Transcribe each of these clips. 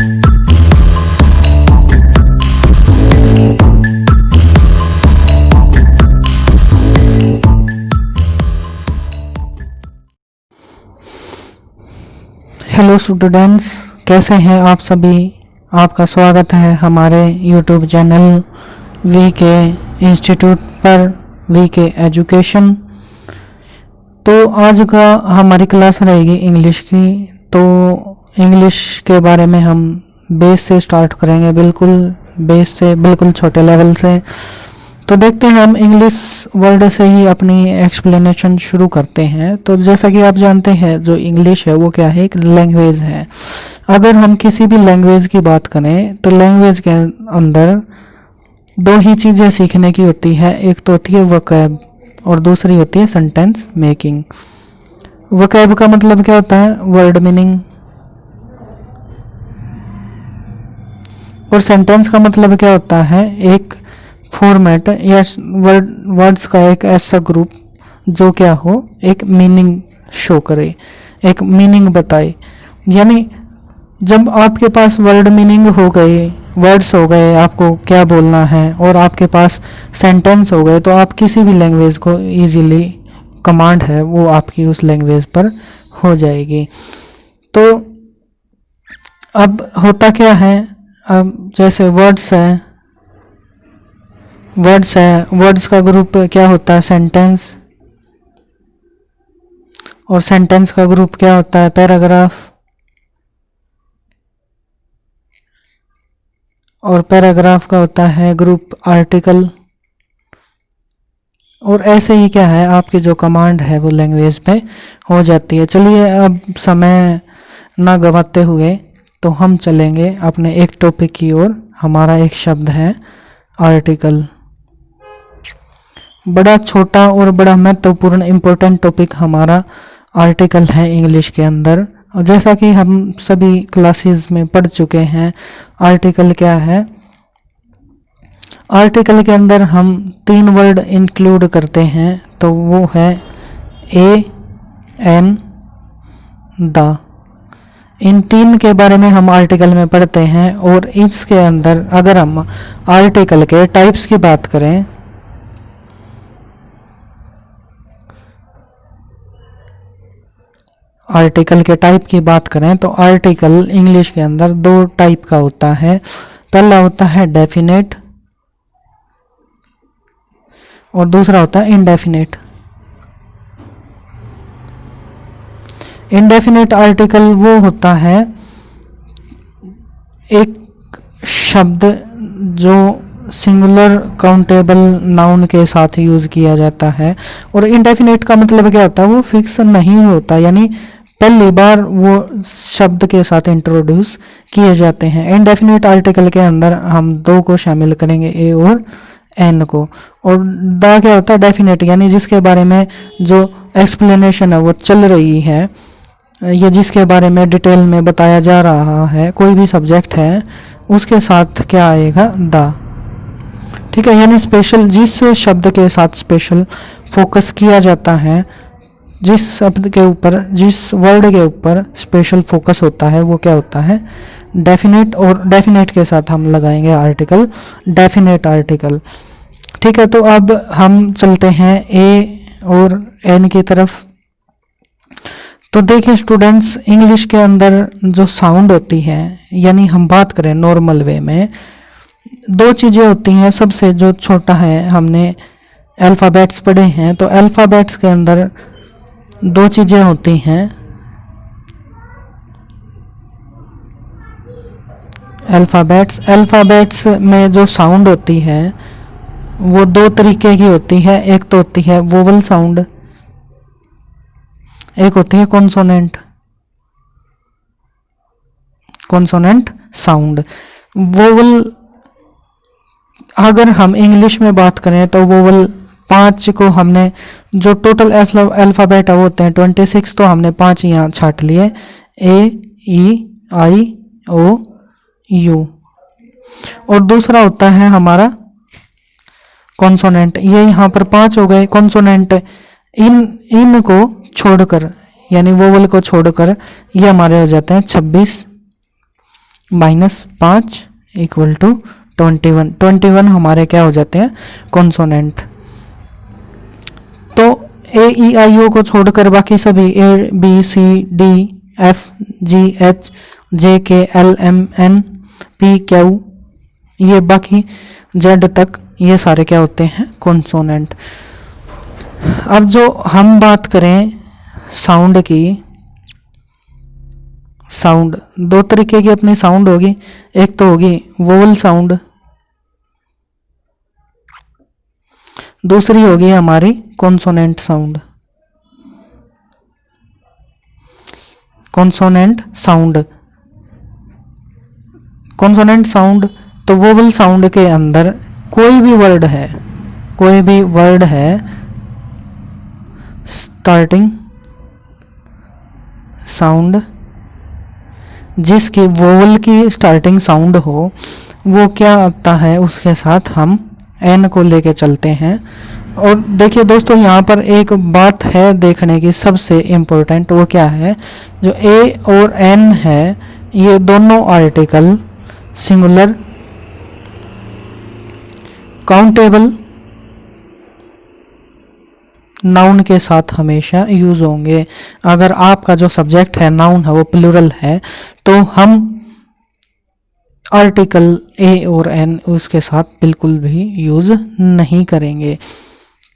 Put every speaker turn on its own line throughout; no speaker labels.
Hello students, कैसे हैं आप सभी। आपका स्वागत है हमारे यूट्यूब चैनल वीके इंस्टीट्यूट पर, वीके एजुकेशन। तो आज का हमारी क्लास रहेगी इंग्लिश की। तो इंग्लिश के बारे में हम बेस से स्टार्ट करेंगे, बिल्कुल बेस से, बिल्कुल छोटे लेवल से। तो देखते हैं, हम इंग्लिश वर्ड से ही अपनी एक्सप्लेनेशन शुरू करते हैं। तो जैसा कि आप जानते हैं, जो इंग्लिश है वो क्या है, एक लैंग्वेज है। अगर हम किसी भी लैंग्वेज की बात करें तो लैंग्वेज के अंदर दो ही चीज़ें सीखने की होती है। एक तो होती है वोकैब और दूसरी होती है सेंटेंस मेकिंग। वोकैब का मतलब क्या होता है, वर्ड मीनिंग, और सेंटेंस का मतलब क्या होता है, एक फॉर्मेट या वर्ड्स का एक ऐसा ग्रुप जो क्या हो, एक मीनिंग शो करे, एक मीनिंग बताए। यानी जब आपके पास वर्ड मीनिंग हो गए, वर्ड्स हो गए, आपको क्या बोलना है, और आपके पास सेंटेंस हो गए, तो आप किसी भी लैंग्वेज को इजीली, कमांड है वो आपकी उस लैंग्वेज पर हो जाएगी। तो अब होता क्या है, अब जैसे वर्ड्स है, वर्ड्स का ग्रुप क्या होता है, सेंटेंस, और सेंटेंस का ग्रुप क्या होता है, पैराग्राफ, और पैराग्राफ का होता है ग्रुप आर्टिकल। और ऐसे ही क्या है, आपकी जो कमांड है वो लैंग्वेज पे हो जाती है। चलिए अब समय ना गवाते हुए तो हम चलेंगे अपने एक टॉपिक की ओर। हमारा एक शब्द है आर्टिकल। बड़ा छोटा और बड़ा महत्वपूर्ण इम्पोर्टेंट टॉपिक हमारा आर्टिकल है इंग्लिश के अंदर। और जैसा कि हम सभी क्लासेस में पढ़ चुके हैं, आर्टिकल क्या है। आर्टिकल के अंदर हम 3 वर्ड इंक्लूड करते हैं, तो वो है ए, एन, द। इन 3 के बारे में हम आर्टिकल में पढ़ते हैं। और इसके अंदर अगर हम आर्टिकल के टाइप्स की बात करें, आर्टिकल के टाइप की बात करें तो आर्टिकल इंग्लिश के अंदर 2 टाइप का होता है। पहला होता है डेफिनेट और दूसरा होता है इनडेफिनेट। इनडेफिनेट आर्टिकल वो होता है एक शब्द जो सिंगुलर काउंटेबल नाउन के साथ यूज किया जाता है। और इनडेफिनेट का मतलब क्या होता है, वो फिक्स नहीं होता, यानी पहली बार वो शब्द के साथ इंट्रोड्यूस किए जाते हैं। इनडेफिनेट आर्टिकल के अंदर हम 2 को शामिल करेंगे, ए और एन को। और द क्या होता है, डेफिनेट, यानी जिसके बारे में जो एक्सप्लेनेशन है वो चल रही है, या जिसके बारे में डिटेल में बताया जा रहा है, कोई भी सब्जेक्ट है उसके साथ क्या आएगा, द। ठीक है, यानी स्पेशल, जिस शब्द के साथ स्पेशल फोकस किया जाता है, जिस शब्द के ऊपर, जिस वर्ड के ऊपर स्पेशल फोकस होता है, वो क्या होता है, डेफिनेट। और डेफिनेट के साथ हम लगाएंगे आर्टिकल, डेफिनेट आर्टिकल। ठीक है, तो अब हम चलते हैं ए और एन की तरफ। तो देखिए स्टूडेंट्स, इंग्लिश के अंदर जो साउंड होती है, यानी हम बात करें नॉर्मल वे में, 2 चीज़ें होती हैं। सबसे जो छोटा है, हमने अल्फ़ाबेट्स पढ़े हैं, तो अल्फ़ाबेट्स के अंदर 2 चीज़ें होती हैं। अल्फ़ाबेट्स में जो साउंड होती है वो 2 तरीके की होती है। एक तो होती है वोवल साउंड, एक होती है कॉन्सोनेंट साउंड। वोवल, अगर हम इंग्लिश में बात करें तो वोवल 5 को हमने, जो टोटल अल्फ़ाबेट होते हैं 26, तो हमने 5 यहाँ छाट लिए, ए, ई, आई, ओ, यू। और दूसरा होता है हमारा कॉन्सोनेंट, ये यहाँ पर 5 हो गए कॉन्सोनेंट। इन को छोड़कर, यानी वोवल को छोड़कर, ये हमारे हो जाते हैं 26। -5 इक्वल टू 21। 21 हमारे क्या हो जाते हैं, कॉन्सोनेंट। तो ए ई आई ओ को छोड़कर बाकी सभी A B C D F G H J K L M N P Q, ये बाकी जेड तक, ये सारे क्या होते हैं, कॉन्सोनेंट। अब जो हम बात करें साउंड की, साउंड दो तरीके की अपनी साउंड होगी। एक तो होगी वोवल साउंड, दूसरी होगी हमारी consonant sound. Consonant sound, consonant sound तो वोवल साउंड के अंदर कोई भी वर्ड है, कोई भी वर्ड है स्टार्टिंग साउंड जिसकी वोवल की स्टार्टिंग साउंड हो, वो क्या आता है, उसके साथ हम एन को लेके चलते हैं। और देखिए दोस्तों, यहाँ पर एक बात है देखने की सबसे इम्पोर्टेंट, वो क्या है, जो ए और एन है ये दोनों आर्टिकल सिंगुलर काउंटेबल नाउन के साथ हमेशा यूज होंगे। अगर आपका जो सब्जेक्ट है नाउन है वो प्लूरल है, तो हम आर्टिकल ए और एन उसके साथ बिल्कुल भी यूज नहीं करेंगे।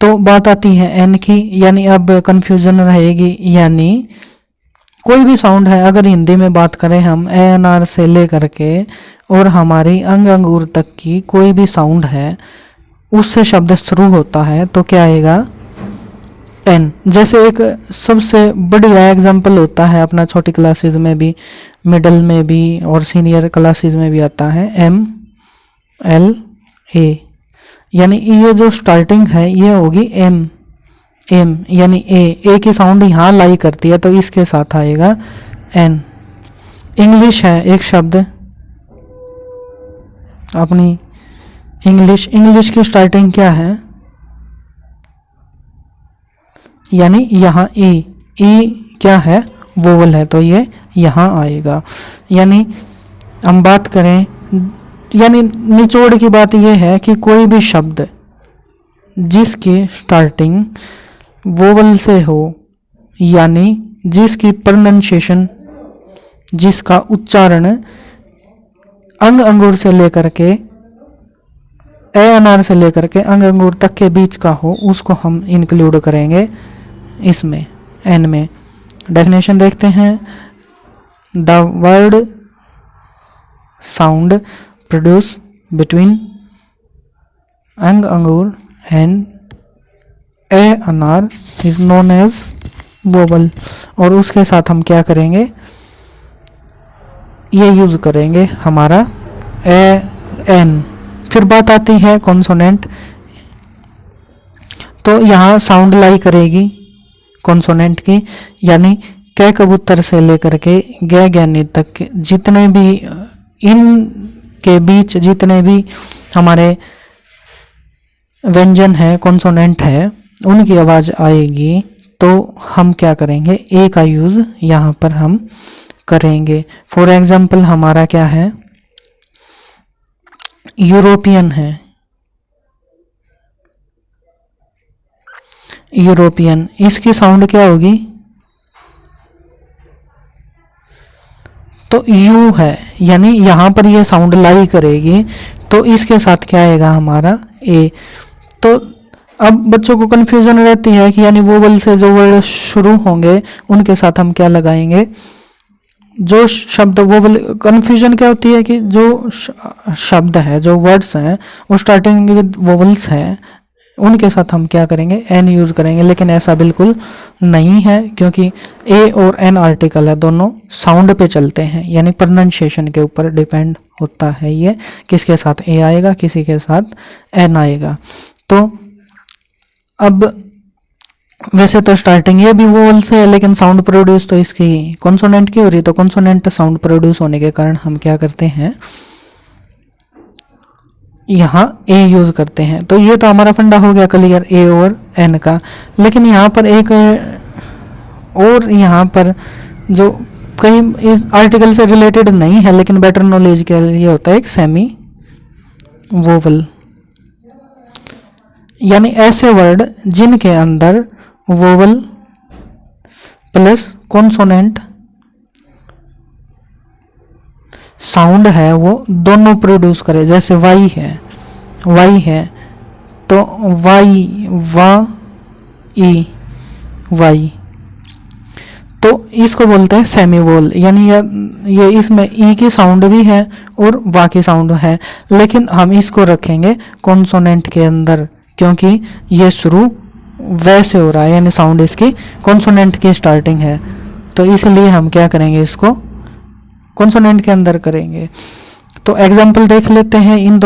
तो बात आती है एन की, यानी अब कंफ्यूजन रहेगी, यानी कोई भी साउंड है, अगर हिंदी में बात करें हम ए एन आर से लेकर के और हमारी अंग अंगूर तक की कोई भी साउंड है, उससे शब्द शुरू होता है तो क्या आएगा, एन। जैसे एक सबसे बढ़िया एग्जाम्पल होता है अपना छोटी क्लासेस में भी, मिडिल में भी और सीनियर क्लासेस में भी आता है, एम एल ए, यानी ये जो स्टार्टिंग है ये होगी एम, एम यानी ए की साउंड यहाँ लाई करती है, तो इसके साथ आएगा एन। इंग्लिश है एक शब्द, अपनी इंग्लिश, इंग्लिश की स्टार्टिंग क्या है, यानी यहाँ ई क्या है, वोवल है, तो ये यहाँ आएगा। यानी हम बात करें, यानी निचोड़ की बात ये है कि कोई भी शब्द जिसकी स्टार्टिंग वोवल से हो, यानी जिसकी प्रोनाउंसिएशन, जिसका उच्चारण अंग अंगूर से लेकर के ए अनार से लेकर के अंग अंगूर तक के बीच का हो, उसको हम इंक्लूड करेंगे इसमें, एन में। डेफिनेशन देखते हैं, the word sound produce between अंग अंगूर एंड ए अनार इज नोन एज वोवल। और उसके साथ हम क्या करेंगे, ये यूज करेंगे हमारा ए एन। फिर बात आती है कॉन्सोनेंट, तो यहाँ साउंड लाई करेगी कॉन्सोनेंट की, यानी कै कबूतर से लेकर के गे ज्ञानी तक जितने भी इन के बीच जितने भी हमारे व्यंजन है, कॉन्सोनेंट है, उनकी आवाज आएगी, तो हम क्या करेंगे, ए का यूज यहाँ पर हम करेंगे। फॉर एग्जाम्पल हमारा क्या है, यूरोपियन है, यूरोपियन, इसकी साउंड क्या होगी, तो यू है, यानी यहां पर ये साउंड लाई करेगी, तो इसके साथ क्या आएगा हमारा ए। तो अब बच्चों को कंफ्यूजन रहती है कि यानी वोवल से जो वर्ड शुरू होंगे उनके साथ हम क्या लगाएंगे, जो शब्द वोवल, कंफ्यूजन क्या होती है कि जो शब्द है, जो वर्ड्स हैं वो स्टार्टिंग विद वोवल्स हैं, उनके साथ हम क्या करेंगे, एन यूज करेंगे। लेकिन ऐसा बिल्कुल नहीं है, क्योंकि ए और एन आर्टिकल है, दोनों साउंड पे चलते हैं, यानी प्रोनाउंसिएशन के ऊपर डिपेंड होता है ये, किसके साथ ए आएगा, किसी के साथ एन आएगा। तो अब वैसे तो स्टार्टिंग ये भी वोवल से है, लेकिन साउंड प्रोड्यूस तो इसकी कॉन्सोनेंट की हो रही, तो कॉन्सोनेंट साउंड प्रोड्यूस होने के कारण हम क्या करते हैं, यहाँ ए यूज करते हैं। तो ये तो हमारा फंडा हो गया क्लियर ए और एन का। लेकिन यहाँ पर एक और यहाँ पर जो कहीं इस आर्टिकल से रिलेटेड नहीं है, लेकिन बेटर नॉलेज के लिए होता है एक सेमी वोवल, यानी ऐसे वर्ड जिनके अंदर वोवल प्लस कॉन्सोनेंट साउंड है वो दोनों प्रोड्यूस करे। जैसे वाई है तो वाई, वा, ई, वाई, तो इसको बोलते हैं सेमी वोल, यानी ये इसमें ई की साउंड भी है और वा की साउंड है, लेकिन हम इसको रखेंगे कॉन्सोनेंट के अंदर, क्योंकि ये शुरू वैसे हो रहा है, यानी साउंड इसकी कॉन्सोनेंट की स्टार्टिंग है, तो इसलिए हम क्या करेंगे, इसको कॉन्सोनेंट के अंदर करेंगे। तो एग्जाम्पल देख लेते हैं इन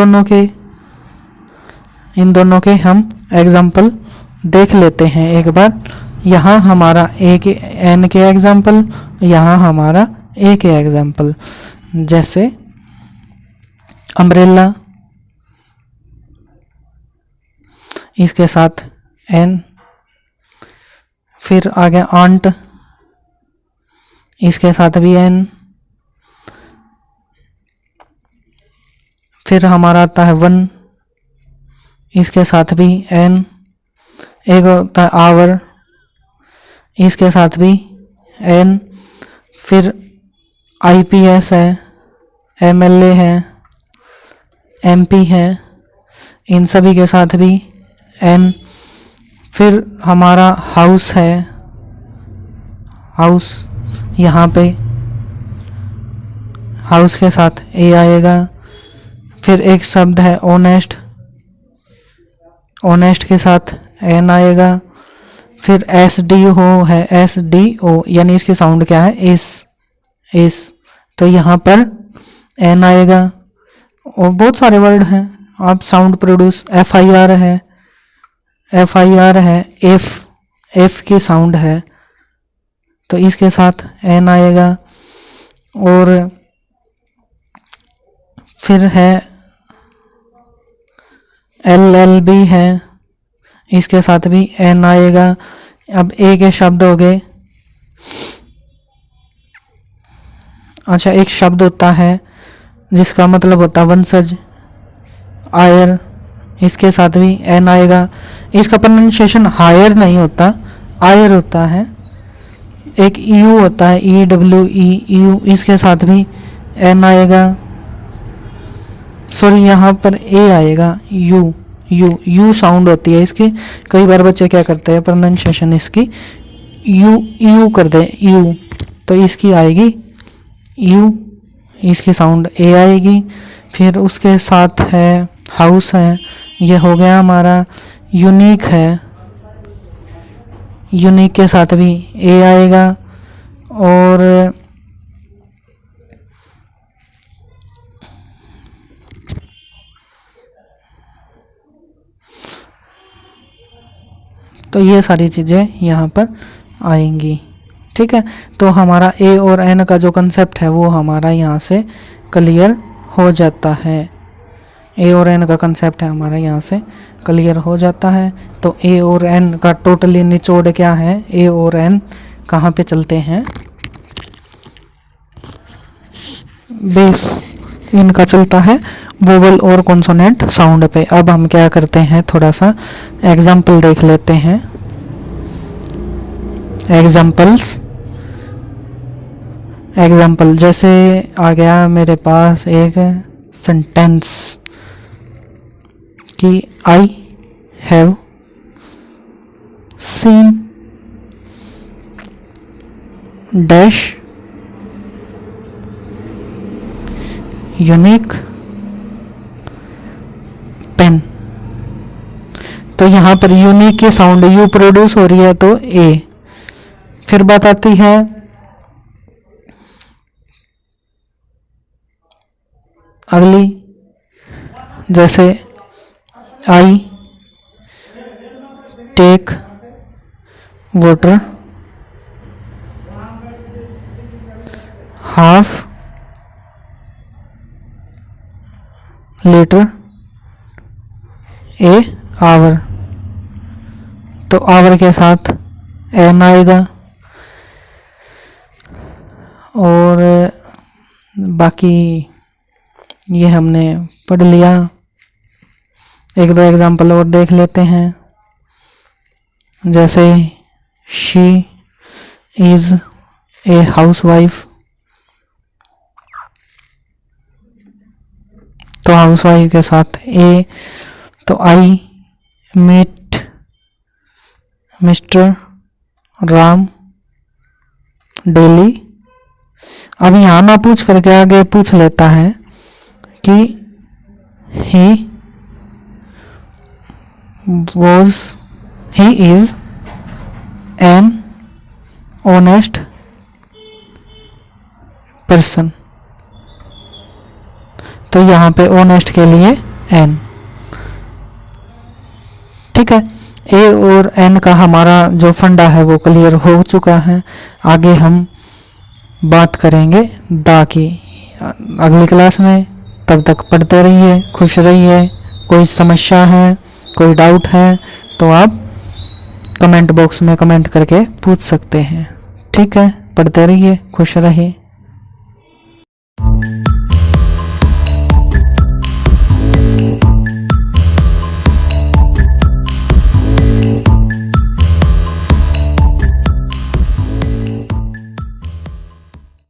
दोनों के हम एग्जाम्पल देख लेते हैं एक बार। यहाँ हमारा ए के एन के एग्जाम्पल, यहाँ हमारा ए के एग्जाम्पल। जैसे अम्ब्रेला, इसके साथ एन, फिर आ गया आंट, इसके साथ भी एन, फिर हमारा आता है वन, इसके साथ भी एन, एक होता है आवर, इसके साथ भी एन, फिर आईपीएस है, एमएलए है, एमपी है, इन सभी के साथ भी एन, फिर हमारा हाउस है, हाउस, यहाँ पे हाउस के साथ ए आएगा, फिर एक शब्द है ऑनेस्ट, ऑनेस्ट के साथ एन आएगा, फिर एस डी ओ है, एस डी ओ, यानी इसकी साउंड क्या है, एस, तो यहाँ पर एन आएगा। और बहुत सारे वर्ड हैं, आप sound produce, F I R है, एफ की साउंड है, तो इसके साथ एन आएगा। और फिर है एल बी है, इसके साथ भी एन आएगा। अब ए के शब्द हो गए। अच्छा, एक शब्द होता है जिसका मतलब होता है वंशज, आयर, इसके साथ भी एन आएगा। इसका प्रोनाउंसिएशन हायर नहीं होता, आयर होता है। एक यू होता है, ई डब्ल्यू ई, यू, इसके साथ भी एन आएगा। सॉरी, यहाँ पर ए आएगा, यू साउंड होती है इसकी। कई बार बच्चे क्या करते हैं, प्रोनाउंसिएशन इसकी यू कर दे, यू, तो इसकी आएगी यू, इसकी साउंड ए आएगी। फिर उसके साथ है हाउस है, ये हो गया हमारा। यूनिक है, यूनिक के साथ भी ए आएगा। और तो ये सारी चीज़ें यहाँ पर आएंगी। ठीक है, तो हमारा ए और एन का जो कंसेप्ट है वो हमारा यहाँ से क्लियर हो जाता है। ए और एन का कंसेप्ट है हमारा यहाँ से क्लियर हो जाता है। तो ए और एन का टोटली निचोड़ क्या है, ए और एन कहाँ पे चलते हैं, बेस इनका चलता है वोवल और कॉन्सोनेंट साउंड पे। अब हम क्या करते हैं, थोड़ा सा एग्जाम्पल देख लेते हैं। एग्जाम्पल जैसे आ गया मेरे पास एक सेंटेंस कि I have seen dash unique pen. तो यहाँ पर यूनिक की साउंड यू प्रोड्यूस हो रही है, तो ए। फिर बात आती है अगली, जैसे I take water half litre a hour. तो आवर के साथ एन आएगा। और बाकी ये हमने पढ़ लिया। एक दो एग्जाम्पल और देख लेते हैं, जैसे शी इज ए हाउसवाइफ, तो हाउसवाइफ के साथ ए, तो I meet mister Ram daily. अब यहाँ ना पूछ करके आगे पूछ लेता है कि he is an honest person, तो यहाँ पे ऑनेस्ट के लिए एन। ठीक है, ए और एन का हमारा जो फंडा है वो क्लियर हो चुका है। आगे हम बात करेंगे दा की अगली क्लास में। तब तक पढ़ते रहिए, खुश रहिए। कोई समस्या है, कोई डाउट है तो आप कमेंट बॉक्स में कमेंट करके पूछ सकते हैं। ठीक है, पढ़ते रहिए, खुश रहिए।